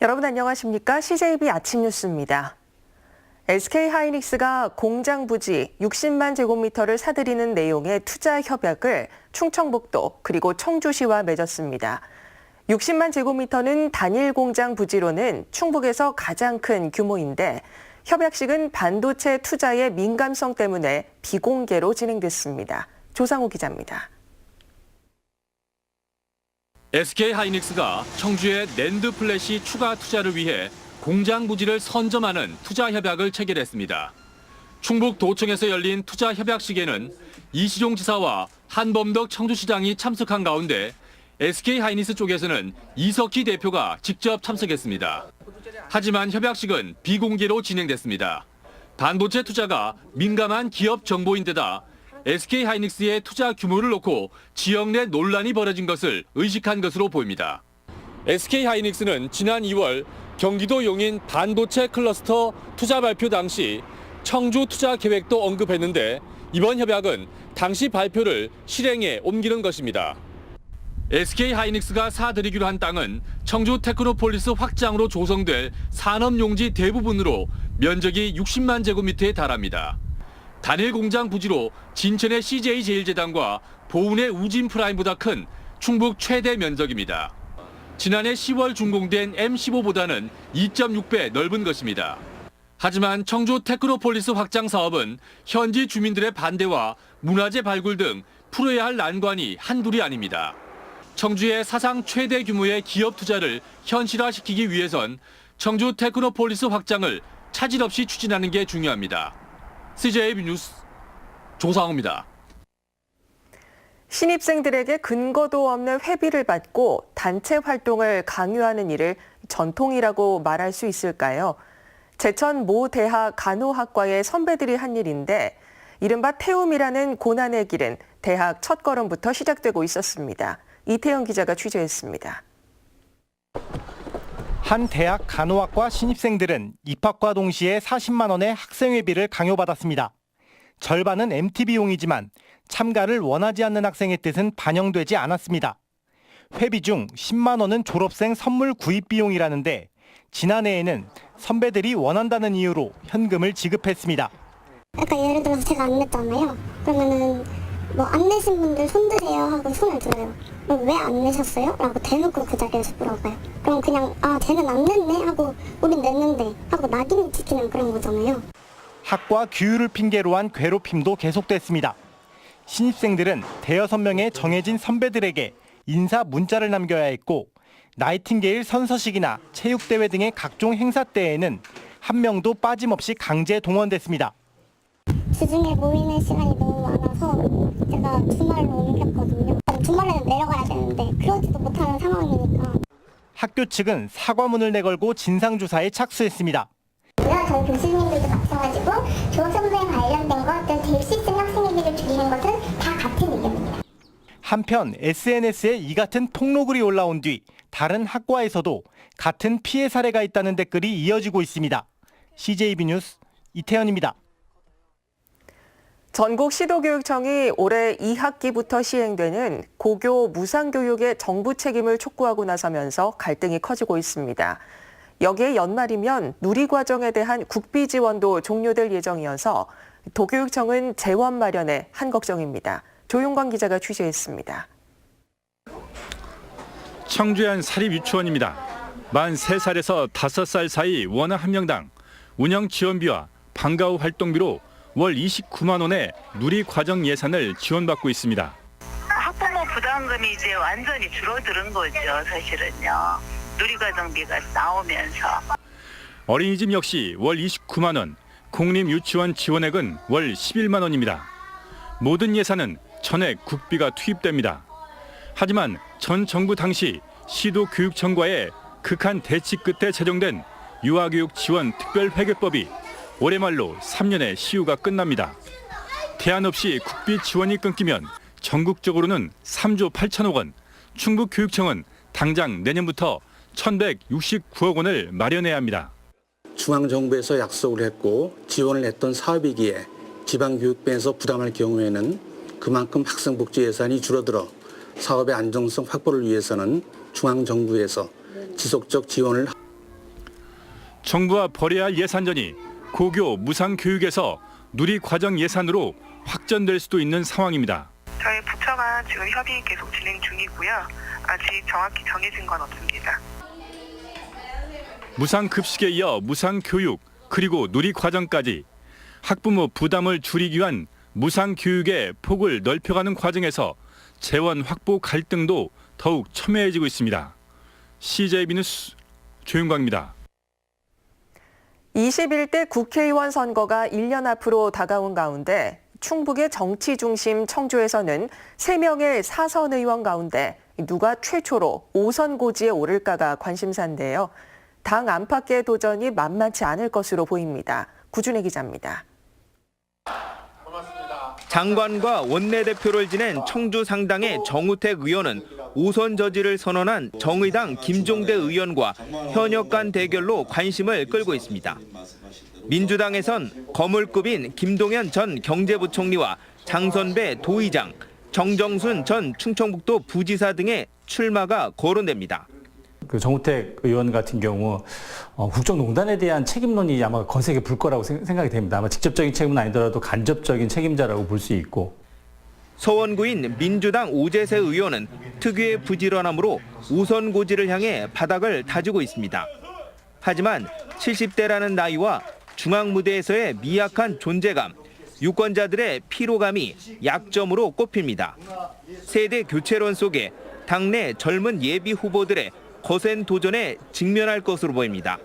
여러분 안녕하십니까? CJB 아침 뉴스입니다. SK하이닉스가 공장 부지 60만 제곱미터를 사들이는 내용의 투자 협약을 충청북도 그리고 청주시와 맺었습니다. 60만 제곱미터는 단일 공장 부지로는 충북에서 가장 큰 규모인데 협약식은 반도체 투자의 민감성 때문에 비공개로 진행됐습니다. 조상우 기자입니다. SK하이닉스가 청주의 낸드 플래시 추가 투자를 위해 공장 부지를 선점하는 투자 협약을 체결했습니다. 충북도청에서 열린 투자 협약식에는 이시종 지사와 한범덕 청주시장이 참석한 가운데 SK하이닉스 쪽에서는 이석희 대표가 직접 참석했습니다. 하지만 협약식은 비공개로 진행됐습니다. 반도체 투자가 민감한 기업 정보인데다 SK하이닉스의 투자 규모를 놓고 지역 내 논란이 벌어진 것을 의식한 것으로 보입니다. SK하이닉스는 지난 2월 경기도 용인 반도체 클러스터 투자 발표 당시 청주 투자 계획도 언급했는데 이번 협약은 당시 발표를 실행에 옮기는 것입니다. SK하이닉스가 사들이기로 한 땅은 청주 테크노폴리스 확장으로 조성될 산업용지 대부분으로 면적이 60만 제곱미터에 달합니다. 단일 공장 부지로 진천의 CJ제일제당과 보은의 우진프라임보다 큰 충북 최대 면적입니다. 지난해 10월 준공된 M15보다는 2.6배 넓은 것입니다. 하지만 청주 테크노폴리스 확장 사업은 현지 주민들의 반대와 문화재 발굴 등 풀어야 할 난관이 한둘이 아닙니다. 청주의 사상 최대 규모의 기업 투자를 현실화시키기 위해선 청주 테크노폴리스 확장을 차질 없이 추진하는 게 중요합니다. CJB 뉴스 조상우입니다. 신입생들에게 근거도 없는 회비를 받고 단체 활동을 강요하는 일을 전통이라고 말할 수 있을까요? 제천 모 대학 간호학과의 선배들이 한 일인데 이른바 태움이라는 고난의 길은 대학 첫걸음부터 시작되고 있었습니다. 이태영 기자가 취재했습니다. 한 대학 간호학과 신입생들은 입학과 동시에 40만 원의 학생회비를 강요받았습니다. 절반은 MT 비용이지만 참가를 원하지 않는 학생의 뜻은 반영되지 않았습니다. 회비 중 10만 원은 졸업생 선물 구입 비용이라는데 지난해에는 선배들이 원한다는 이유로 현금을 지급했습니다. 그러니까 예를 들어서 제가 안 냈잖아요. 그러면은 뭐 안 내신 분들 손드세요 하고 손을 들어요. 왜 안 내셨어요? 라고 대놓고 그 자리에서 물어봐요. 그럼 그냥 쟤는 안 냈네 하고 우린 냈는데 하고 낙인이 찍히는 그런 거잖아요. 학과 규율을 핑계로 한 괴롭힘도 계속됐습니다. 신입생들은 대여섯 명의 정해진 선배들에게 인사 문자를 남겨야 했고 나이팅게일 선서식이나 체육대회 등의 각종 행사 때에는 한 명도 빠짐없이 강제 동원됐습니다. 주중에 모이는 시간이 너무 많아서 제가 주말로 옮겼거든요. 주말에는 내려가야 되는데 그러지도 못하는 상황이니까. 학교 측은 사과문을 내걸고 진상조사에 착수했습니다. 저희 교수님들도 마찬가지고 졸업선생에 관련된 것들 대입시즌 학생회비를 줄이는 것은 다 같은 의견입니다. 한편 SNS에 이 같은 폭로글이 올라온 뒤 다른 학과에서도 같은 피해 사례가 있다는 댓글이 이어지고 있습니다. CJB 뉴스 이태현입니다. 전국 시도교육청이 올해 2학기부터 시행되는 고교 무상교육의 정부 책임을 촉구하고 나서면서 갈등이 커지고 있습니다. 여기에 연말이면 누리과정에 대한 국비 지원도 종료될 예정이어서 도교육청은 재원 마련에 한걱정입니다. 조용광 기자가 취재했습니다. 청주의 한 사립유치원입니다. 만 3살에서 5살 사이 원아 한 명당 운영 지원비와 방과 후 활동비로 월 29만 원의 누리과정 예산을 지원받고 있습니다. 학부모 부담금이 이제 완전히 줄어드는 거죠, 사실은요. 누리과정비가 나오면서. 어린이집 역시 월 29만 원, 공립유치원 지원액은 월 11만 원입니다. 모든 예산은 전액 국비가 투입됩니다. 하지만 전 정부 당시 시도교육청과의 극한 대치 끝에 제정된 유아교육 지원 특별회계법이 올해 말로 3년의 시효가 끝납니다. 대안 없이 국비 지원이 끊기면 전국적으로는 3조 8천억 원, 충북교육청은 당장 내년부터 1,169억 원을 마련해야 합니다. 중앙정부에서 약속을 했고 지원을 했던 사업이기에 지방교육부에서 부담할 경우에는 그만큼 학생복지 예산이 줄어들어 사업의 안정성 확보를 위해서는 중앙정부에서 지속적 지원을 정부와 벌여야 할 예산전이 고교 무상교육에서 누리과정 예산으로 확전될 수도 있는 상황입니다. 저희 부처가 지금 협의 계속 진행 중이고요. 아직 정확히 정해진 건 없습니다. 무상급식에 이어 무상교육 그리고 누리과정까지 학부모 부담을 줄이기 위한 무상교육의 폭을 넓혀가는 과정에서 재원 확보 갈등도 더욱 첨예해지고 있습니다. CJB 뉴스 조윤광입니다. 21대 국회의원 선거가 1년 앞으로 다가온 가운데 충북의 정치 중심 청주에서는 3명의 사선 의원 가운데 누가 최초로 5선 고지에 오를까가 관심사인데요. 당 안팎의 도전이 만만치 않을 것으로 보입니다. 구준혜 기자입니다. 장관과 원내대표를 지낸 청주 상당의 정우택 의원은 5선 저지를 선언한 정의당 김종대 의원과 현역 간 대결로 관심을 끌고 있습니다. 민주당에선 거물급인 김동연 전 경제부총리와 장선배 도의장, 정정순 전 충청북도 부지사 등의 출마가 거론됩니다. 그 정우택 의원 같은 경우 국정농단에 대한 책임론이 아마 거세게 불 거라고 생각이 됩니다. 아마 직접적인 책임은 아니더라도 간접적인 책임자라고 볼 수 있고. 서원구인 민주당 오재세 의원은 특유의 부지런함으로 우선 고지를 향해 바닥을 다지고 있습니다. 하지만 70대라는 나이와 중앙 무대에서의 미약한 존재감, 유권자들의 피로감이 약점으로 꼽힙니다. 세대 교체론 속에 당내 젊은 예비 후보들의 거센 도전에 직면할 것으로 보입니다.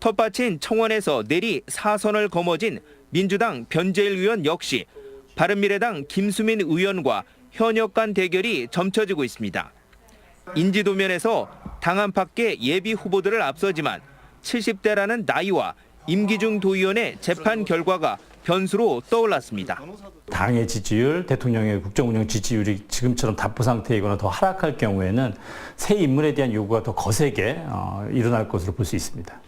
텃밭인 청원에서 내리 4선을 거머쥔 민주당 변재일 의원 역시 바른미래당 김수민 의원과 현역 간 대결이 점쳐지고 있습니다. 인지도 면에서 당 안팎의 예비 후보들을 앞서지만 70대라는 나이와 임기중 도의원의 재판 결과가 변수로 떠올랐습니다. 당의 지지율, 대통령의 국정운영 지지율이 지금처럼 답보 상태이거나 더 하락할 경우에는 새 인물에 대한 요구가 더 거세게 일어날 것으로 볼 수 있습니다.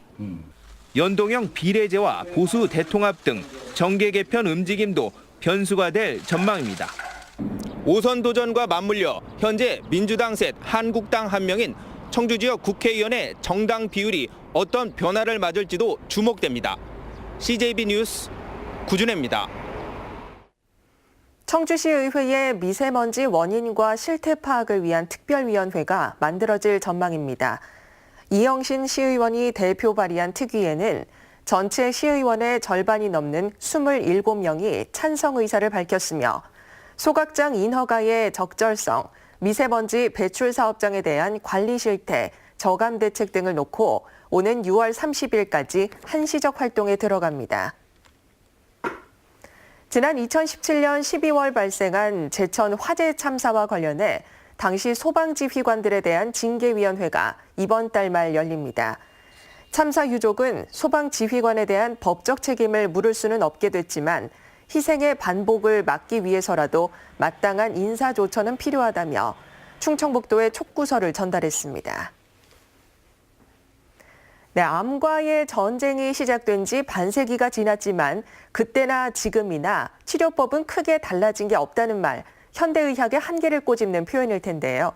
연동형 비례제와 보수 대통합 등 정계 개편 움직임도 변수가 될 전망입니다. 5선 도전과 맞물려 현재 민주당 셋, 한국당 1명인 청주 지역 국회의원의 정당 비율이 어떤 변화를 맞을지도 주목됩니다. CJB 뉴스 구준혜입니다. 청주시 의회의 미세먼지 원인과 실태 파악을 위한 특별위원회가 만들어질 전망입니다. 이영신 시의원이 대표 발의한 특위에는 전체 시의원의 절반이 넘는 27명이 찬성 의사를 밝혔으며 소각장 인허가의 적절성, 미세먼지 배출 사업장에 대한 관리 실태, 저감 대책 등을 놓고 오는 6월 30일까지 한시적 활동에 들어갑니다. 지난 2017년 12월 발생한 제천 화재 참사와 관련해 당시 소방지휘관들에 대한 징계위원회가 이번 달 말 열립니다. 참사 유족은 소방지휘관에 대한 법적 책임을 물을 수는 없게 됐지만 희생의 반복을 막기 위해서라도 마땅한 인사조처는 필요하다며 충청북도에 촉구서를 전달했습니다. 네, 암과의 전쟁이 시작된 지 반세기가 지났지만 그때나 지금이나 치료법은 크게 달라진 게 없다는 말, 현대의학의 한계를 꼬집는 표현일 텐데요.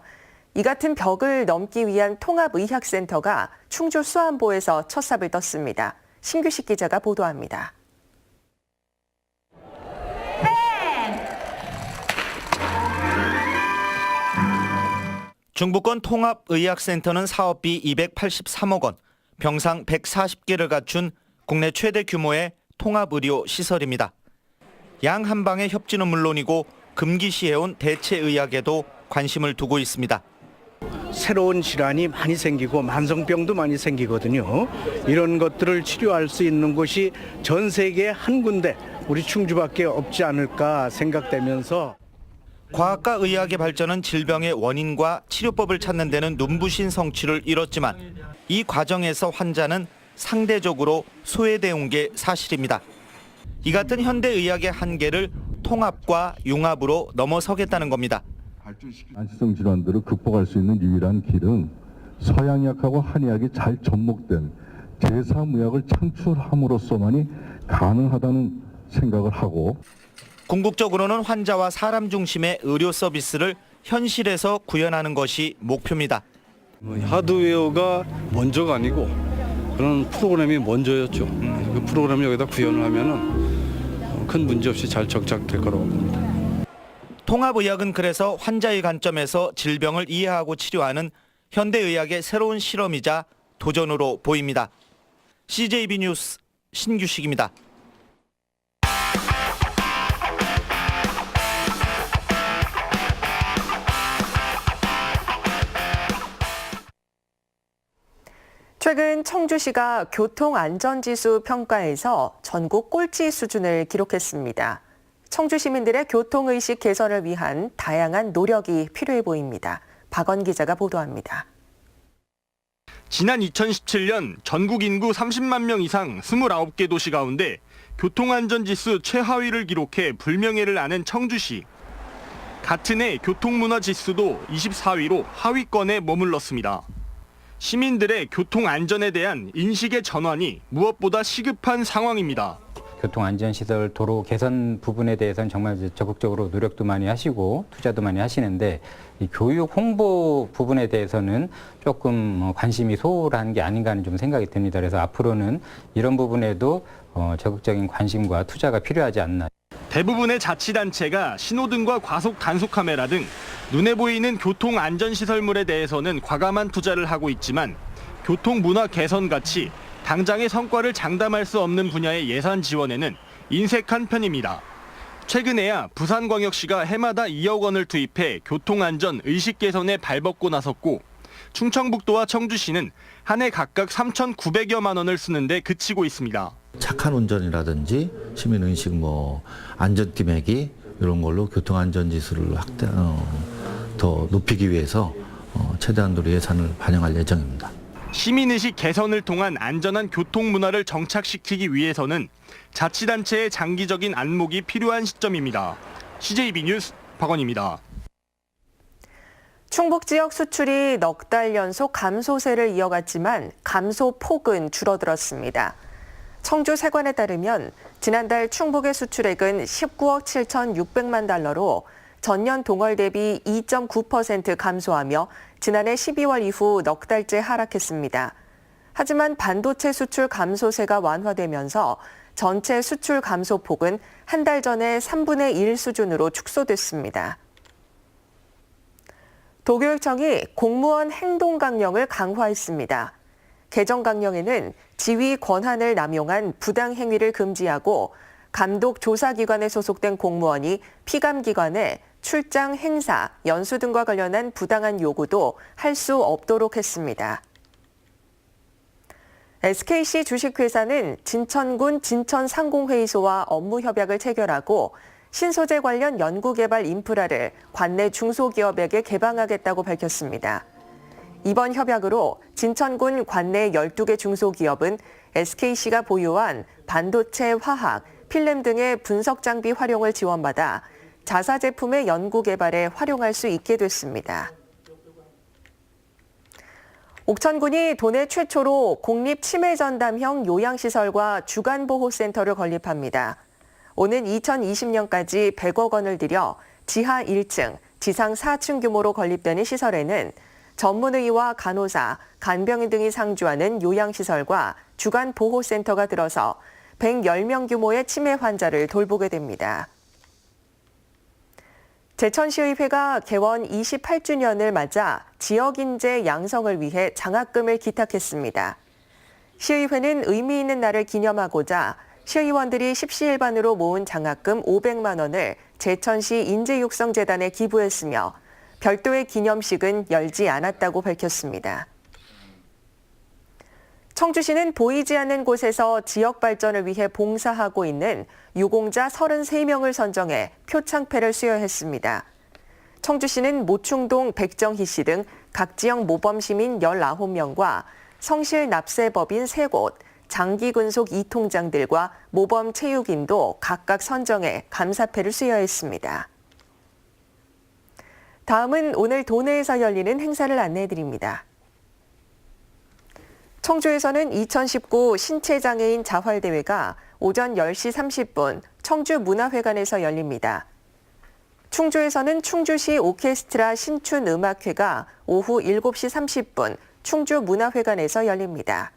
이 같은 벽을 넘기 위한 통합의학센터가 충주 수안보에서 첫 삽을 떴습니다. 신규식 기자가 보도합니다. 중부권 통합의학센터는 사업비 283억 원, 병상 140개를 갖춘 국내 최대 규모의 통합의료 시설입니다. 양 한방의 협진은 물론이고 금기시해온 대체의학에도 관심을 두고 있습니다. 새로운 질환이 많이 생기고 만성병도 많이 생기거든요. 이런 것들을 치료할 수 있는 곳이 전 세계에 한 군데 우리 충주밖에 없지 않을까 생각되면서 과학과 의학의 발전은 질병의 원인과 치료법을 찾는 데는 눈부신 성취를 이뤘지만 이 과정에서 환자는 상대적으로 소외되어 게 사실입니다. 이 같은 현대의학의 한계를 통합과 융합으로 넘어서겠다는 겁니다. 만시성 질환들을 극복할 수 있는 유일한 길은 서양의학하고 한의학이 잘 접목된 제3의학을 창출함으로써만이 가능하다는 생각을 하고 궁극적으로는 환자와 사람 중심의 의료 서비스를 현실에서 구현하는 것이 목표입니다. 하드웨어가 먼저가 아니고 그런 프로그램이 먼저였죠. 그 프로그램을 여기다 구현을 하면은 큰 문제 없이 잘 정착될 거라고 봅니다. 통합의학은 그래서 환자의 관점에서 질병을 이해하고 치료하는 현대의학의 새로운 실험이자 도전으로 보입니다. CJB 뉴스 신규식입니다. 최근 청주시가 교통안전지수 평가에서 전국 꼴찌 수준을 기록했습니다. 청주 시민들의 교통의식 개선을 위한 다양한 노력이 필요해 보입니다. 박원 기자가 보도합니다. 지난 2017년 전국 인구 30만 명 이상 29개 도시 가운데 교통안전지수 최하위를 기록해 불명예를 아는 청주시. 같은 해 교통문화지수도 24위로 하위권에 머물렀습니다. 시민들의 교통안전에 대한 인식의 전환이 무엇보다 시급한 상황입니다. 교통안전시설 도로 개선 부분에 대해서는 정말 적극적으로 노력도 많이 하시고 투자도 많이 하시는데 이 교육 홍보 부분에 대해서는 조금 관심이 소홀한 게 아닌가 하는 좀 생각이 듭니다. 그래서 앞으로는 이런 부분에도 적극적인 관심과 투자가 필요하지 않나. 대부분의 자치단체가 신호등과 과속 단속 카메라 등 눈에 보이는 교통안전시설물에 대해서는 과감한 투자를 하고 있지만 교통문화 개선 같이 당장의 성과를 장담할 수 없는 분야의 예산 지원에는 인색한 편입니다. 최근에야 부산광역시가 해마다 2억 원을 투입해 교통안전 의식 개선에 발벗고 나섰고 충청북도와 청주시는 한 해 각각 3,900여만 원을 쓰는데 그치고 있습니다. 착한 운전이라든지 시민의식 안전띠 매기 이런 걸로 교통안전지수를 더 높이기 위해서 최대한도로 예산을 반영할 예정입니다. 시민의식 개선을 통한 안전한 교통문화를 정착시키기 위해서는 자치단체의 장기적인 안목이 필요한 시점입니다. CJB 뉴스 박원입니다. 충북 지역 수출이 넉 달 연속 감소세를 이어갔지만 감소폭은 줄어들었습니다. 청주 세관에 따르면 지난달 충북의 수출액은 19억 7,600만 달러로 전년 동월 대비 2.9% 감소하며 지난해 12월 이후 넉 달째 하락했습니다. 하지만 반도체 수출 감소세가 완화되면서 전체 수출 감소폭은 한 달 전에 3분의 1 수준으로 축소됐습니다. 도교육청이 공무원 행동 강령을 강화했습니다. 개정 강령에는 지휘 권한을 남용한 부당 행위를 금지하고 감독 조사기관에 소속된 공무원이 피감기관에 출장, 행사, 연수 등과 관련한 부당한 요구도 할 수 없도록 했습니다. SKC 주식회사는 진천군 진천상공회의소와 업무 협약을 체결하고 신소재 관련 연구개발 인프라를 관내 중소기업에게 개방하겠다고 밝혔습니다. 이번 협약으로 진천군 관내 12개 중소기업은 SKC가 보유한 반도체, 화학, 필름 등의 분석 장비 활용을 지원받아 자사 제품의 연구 개발에 활용할 수 있게 됐습니다. 옥천군이 도내 최초로 공립치매전담형 요양시설과 주간보호센터를 건립합니다. 오는 2020년까지 100억 원을 들여 지하 1층, 지상 4층 규모로 건립되는 시설에는 전문의와 간호사, 간병인 등이 상주하는 요양시설과 주간보호센터가 들어서 110명 규모의 치매 환자를 돌보게 됩니다. 제천시의회가 개원 28주년을 맞아 지역인재 양성을 위해 장학금을 기탁했습니다. 시의회는 의미 있는 날을 기념하고자 시의원들이 십시일반으로 모은 장학금 500만 원을 제천시 인재육성재단에 기부했으며 별도의 기념식은 열지 않았다고 밝혔습니다. 청주시는 보이지 않는 곳에서 지역 발전을 위해 봉사하고 있는 유공자 33명을 선정해 표창패를 수여했습니다. 청주시는 모충동 백정희 씨 등 각 지역 모범시민 19명과 성실 납세법인 3곳, 장기근속 2통장들과 모범 체육인도 각각 선정해 감사패를 수여했습니다. 다음은 오늘 도내에서 열리는 행사를 안내해드립니다. 청주에서는 2019 신체장애인 자활대회가 오전 10시 30분 청주문화회관에서 열립니다. 충주에서는 충주시 오케스트라 신춘음악회가 오후 7시 30분 충주문화회관에서 열립니다.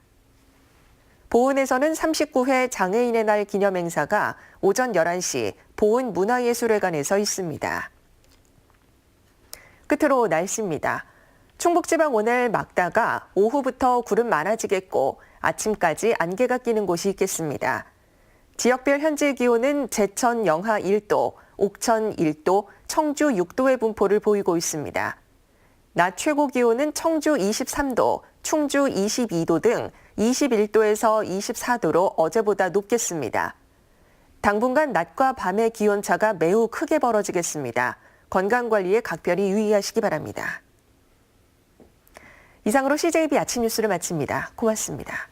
보은에서는 39회 장애인의 날 기념 행사가 오전 11시 보은 문화예술회관에서 있습니다. 끝으로 날씨입니다. 충북지방 오늘 막다가 오후부터 구름 많아지겠고 아침까지 안개가 끼는 곳이 있겠습니다. 지역별 현재 기온은 제천 영하 1도, 옥천 1도, 청주 6도의 분포를 보이고 있습니다. 낮 최고 기온은 청주 23도, 충주 22도 등 21도에서 24도로 어제보다 높겠습니다. 당분간 낮과 밤의 기온차가 매우 크게 벌어지겠습니다. 건강관리에 각별히 유의하시기 바랍니다. 이상으로 CJB 아침 뉴스를 마칩니다. 고맙습니다.